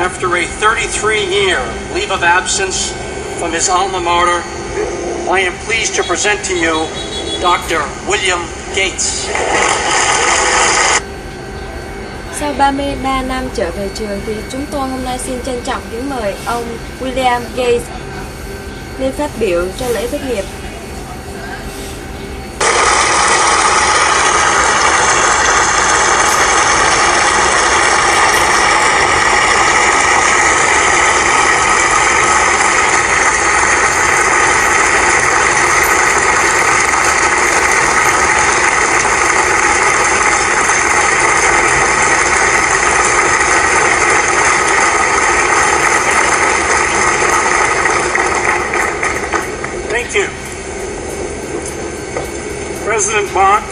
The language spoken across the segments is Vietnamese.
After a 33-year leave of absence from his alma mater, I am pleased to present to you Dr. William Gates. Sau 33 năm trở về trường thì chúng tôi hôm nay xin trân trọng kính mời ông William Gates lên phát biểu cho lễ tốt nghiệp. Thank you. President Bach,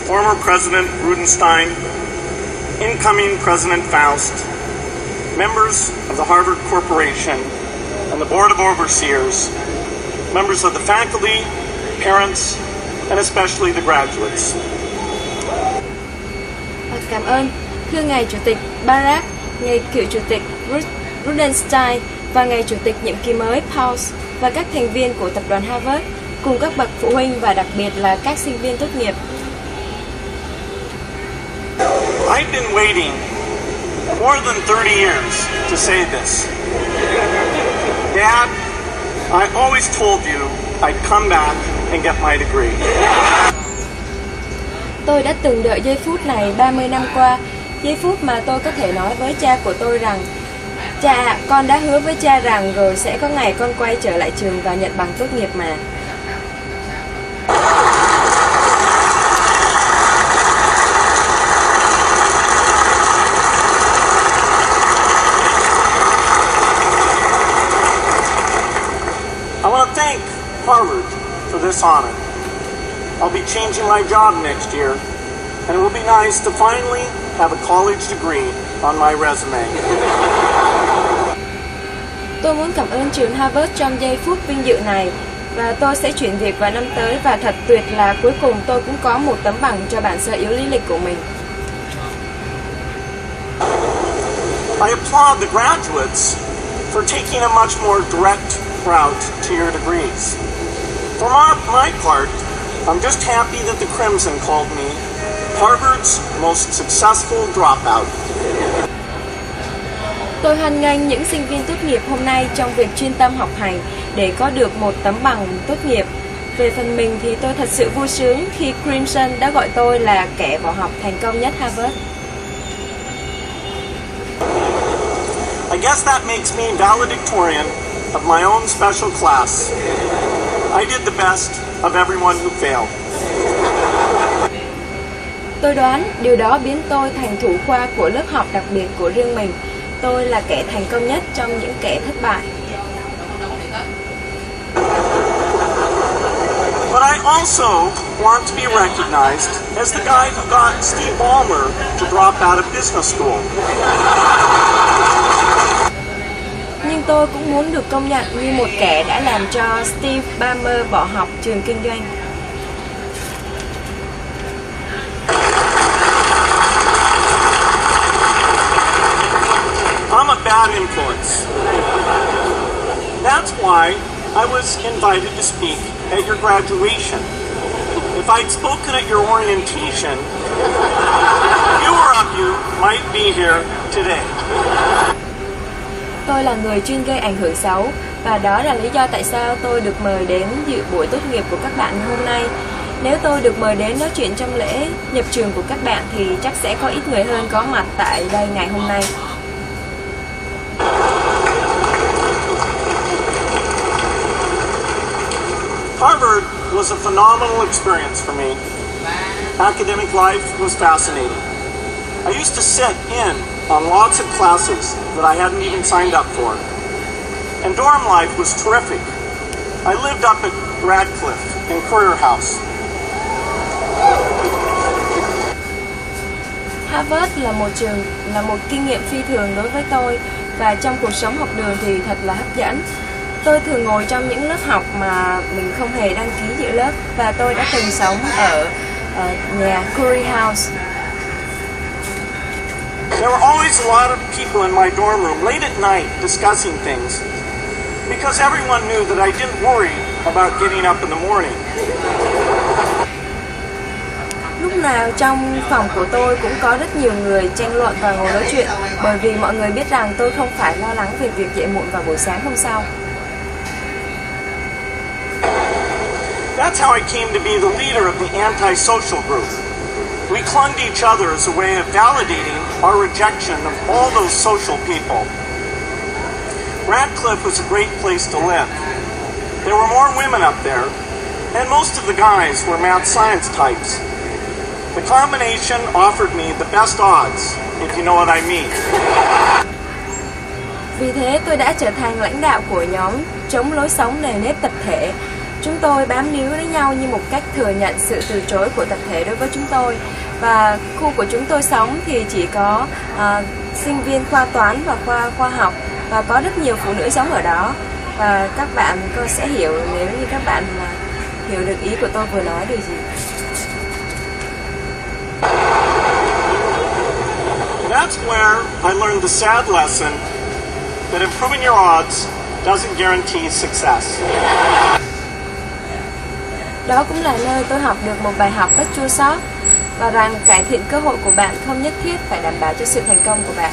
former President Rudenstein, incoming President Faust, members of the Harvard Corporation and the Board of Overseers, members of the faculty, parents, and especially the graduates. Cảm ơn, thưa ngài Chủ tịch Barack, ngài cựu Chủ tịch Rudenstein và ngài Chủ tịch nhiệm kỳ mới Faust và các thành viên của tập đoàn Harvard, cùng các bậc phụ huynh và đặc biệt là các sinh viên tốt nghiệp. I've been waiting more than 30 years to say this. Dad, I always told you I'd come back and get my degree. Tôi đã từng đợi giây phút này 30 năm qua, giây phút mà tôi có thể nói với cha của tôi rằng: cha ạ, con đã hứa với cha rằng rồi sẽ có ngày con quay trở lại trường và nhận bằng tốt nghiệp mà. I want to thank Harvard for this honor. I'll be changing my job next year, and it will be nice to finally have a college degree on my resume. Tôi muốn cảm ơn trường Harvard trong giây phút vinh dự này, và tôi sẽ chuyển việc vào năm tới, và thật tuyệt là cuối cùng tôi cũng có một tấm bằng cho bản sơ yếu lý lịch của mình. I applaud the graduates for taking a much more direct route to your degrees. For my part, I'm just happy that the Crimson called me Harvard's most successful dropout. Tôi hoan nghênh những sinh viên tốt nghiệp hôm nay trong việc chuyên tâm học hành để có được một tấm bằng tốt nghiệp. Về phần mình thì tôi thật sự vui sướng khi Crimson đã gọi tôi là kẻ bỏ học thành công nhất Harvard. I guess that makes me valedictorian of my own special class. I did the best of everyone who failed. Tôi đoán điều đó biến tôi thành thủ khoa của lớp học đặc biệt của riêng mình. Tôi là kẻ thành công nhất trong những kẻ thất bại. But I also want to be recognized as the guy who got Steve Ballmer to drop out of business school. Nhưng tôi cũng muốn được công nhận như một kẻ đã làm cho Steve Ballmer bỏ học trường kinh doanh. I'm a bad influence. That's why I was invited to speak at your graduation. If I'd spoken at your orientation, fewer of you might be here today. Tôi là người chuyên gây ảnh hưởng xấu, và đó là lý do tại sao tôi được mời đến dự buổi tốt nghiệp của các bạn hôm nay. Nếu tôi được mời đến nói chuyện trong lễ nhập trường của các bạn thì chắc sẽ có ít người hơn có mặt tại đây ngày hôm nay. Harvard was a phenomenal experience for me. Academic life was fascinating. I used to sit in on lots of classes that I hadn't even signed up for. And dorm life was terrific. I lived up at Radcliffe in Courier House. Harvard là một kinh nghiệm phi thường đối với tôi, và trong cuộc sống học đường thì thật là hấp dẫn. Tôi thường ngồi trong những lớp học mà mình không hề đăng ký dự lớp, và tôi đã từng sống ở nhà Courier House. There were always a lot of people in my dorm room late at night discussing things because everyone knew that I didn't worry about getting up in the morning. Lúc nào trong phòng của tôi cũng có rất nhiều người tranh luận và ngồi nói chuyện, bởi vì mọi người biết rằng tôi không phải lo lắng về việc dậy muộn vào buổi sáng hôm sau. That's how I came to be the leader of the anti-social group. We clung to each other as a way of validating our rejection of all those social people. Radcliffe was a great place to live. There were more women up there, and most of the guys were math science types. The combination offered me the best odds, if you know what I mean. Vì thế tôi đã trở thành lãnh đạo của nhóm chống lối sống nề nếp tập thể. Chúng tôi bám níu lấy nhau như một cách thừa nhận sự từ chối của tập thể đối với chúng tôi. Và khu của chúng tôi sống thì chỉ có sinh viên khoa toán và khoa khoa học, và có rất nhiều phụ nữ sống ở đó. Và các bạn sẽ hiểu nếu như các bạn hiểu được ý của tôi vừa nói điều gì. That's where I learned the sad lesson that improving your odds doesn't guarantee success. Đó cũng là nơi tôi học được một bài học rất chua xót, và rằng cải thiện cơ hội của bạn không nhất thiết phải đảm bảo cho sự thành công của bạn.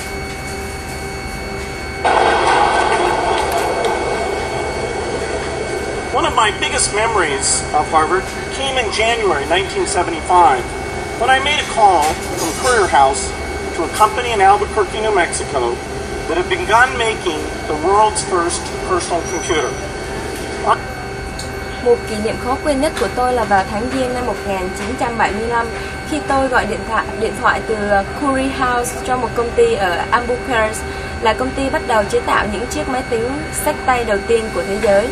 One of my biggest memories of Harvard came in January 1975 when I made a call from Courier House to a company in Albuquerque, New Mexico that had begun making the world's first personal computer. Một kỷ niệm khó quên nhất của tôi là vào tháng Giêng năm 1975 khi tôi gọi điện thoại từ Courier House cho một công ty ở Albuquerque, là công ty bắt đầu chế tạo những chiếc máy tính xách tay đầu tiên của thế giới.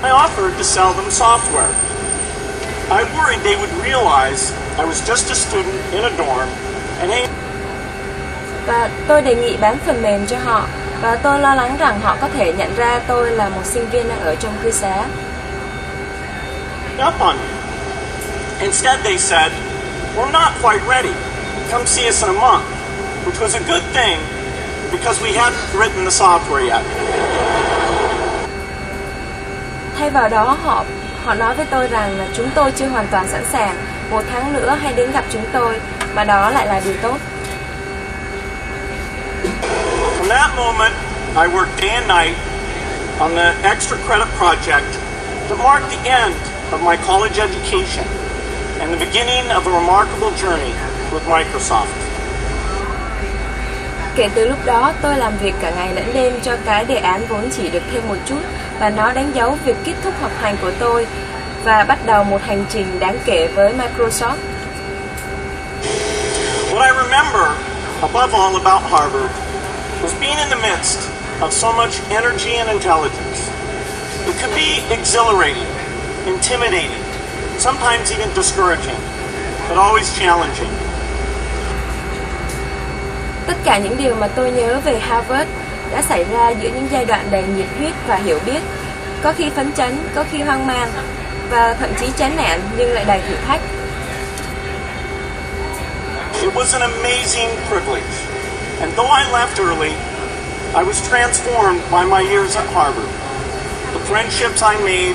I offered to sell them software. I worried they would realize I was just a student in a dorm and Và tôi đề nghị bán phần mềm cho họ, và tôi lo lắng rằng họ có thể nhận ra tôi là một sinh viên đang ở trong cư xá. up on me. Instead, they said, "We're not quite ready. Come see us in a month," which was a good thing because we hadn't written the software yet. Thay vào đó, họ nói với tôi rằng là chúng tôi chưa hoàn toàn sẵn sàng. Một tháng nữa hãy đến gặp chúng tôi, và đó lại là điều tốt. From that moment, I worked day and night on the extra credit project to mark the end of my college education and the beginning of a remarkable journey with Microsoft. Kể từ lúc đó, tôi làm việc cả ngày lẫn đêm cho cái đề án vốn chỉ được thêm một chút, và nó đánh dấu việc kết thúc học hành của tôi và bắt đầu một hành trình đáng kể với Microsoft. What I remember above all about Harvard was being in the midst of so much energy and intelligence. It could be exhilarating, intimidating, sometimes even discouraging, but always challenging. Tất cả những điều mà tôi nhớ về Harvard đã xảy ra giữa những giai đoạn đầy nhiệt huyết và hiểu biết, có khi phấn chấn, có khi hoang mang, và thậm chí chán nản nhưng lại đầy thử thách. It was an amazing privilege, and though I left early, I was transformed by my years at Harvard, the friendships I made,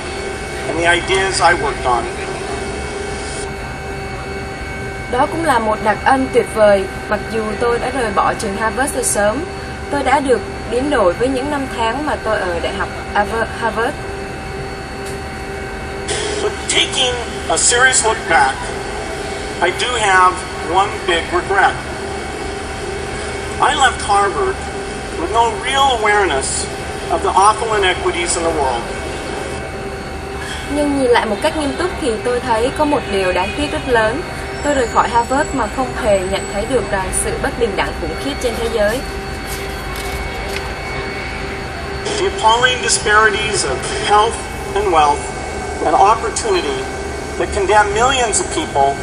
and the ideas I worked on. Đó cũng là một đặc ân tuyệt vời. Mặc dù tôi đã rời bỏ trường Harvard từ sớm, tôi đã được biến đổi với những năm tháng mà tôi ở đại học Harvard. But taking a serious look back, I do have one big regret. I left Harvard with no real awareness of the awful inequities in the world. Nhưng nhìn lại một cách nghiêm túc thì tôi thấy có một điều đáng tiếc rất lớn. Tôi rời khỏi Harvard mà không hề nhận thấy được rằng sự bất bình đẳng khủng khiếp trên thế giới. The appalling disparities of health and wealth and opportunity that condemn millions of people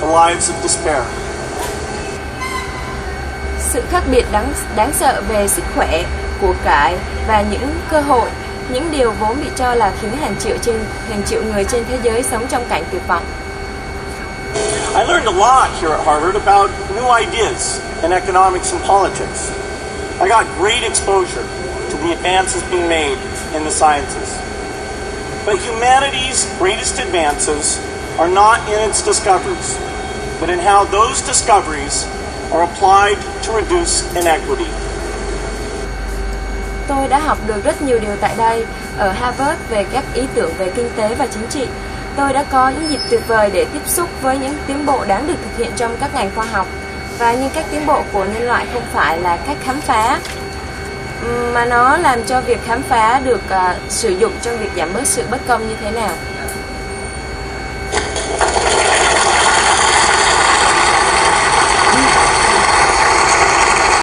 to lives of despair. Sự khác biệt đáng sợ về sức khỏe, của cải và những cơ hội, những điều vốn bị cho là khiến hàng triệu người trên thế giới sống trong cảnh tuyệt vọng. I learned a lot here at Harvard about new ideas in economics and politics. I got great exposure to the advances being made in the sciences. But humanity's greatest advances are not in its discoveries, but in how those discoveries are applied to reduce inequity. Tôi đã học được rất nhiều điều tại đây ở Harvard về các ý tưởng về kinh tế và chính trị. Tôi đã có những dịp tuyệt vời để tiếp xúc với những tiến bộ đáng được thực hiện trong các ngành khoa học. Và nhưng các tiến bộ của nhân loại không phải là cách khám phá, mà nó làm cho việc khám phá được sử dụng trong việc giảm bớt sự bất công như thế nào.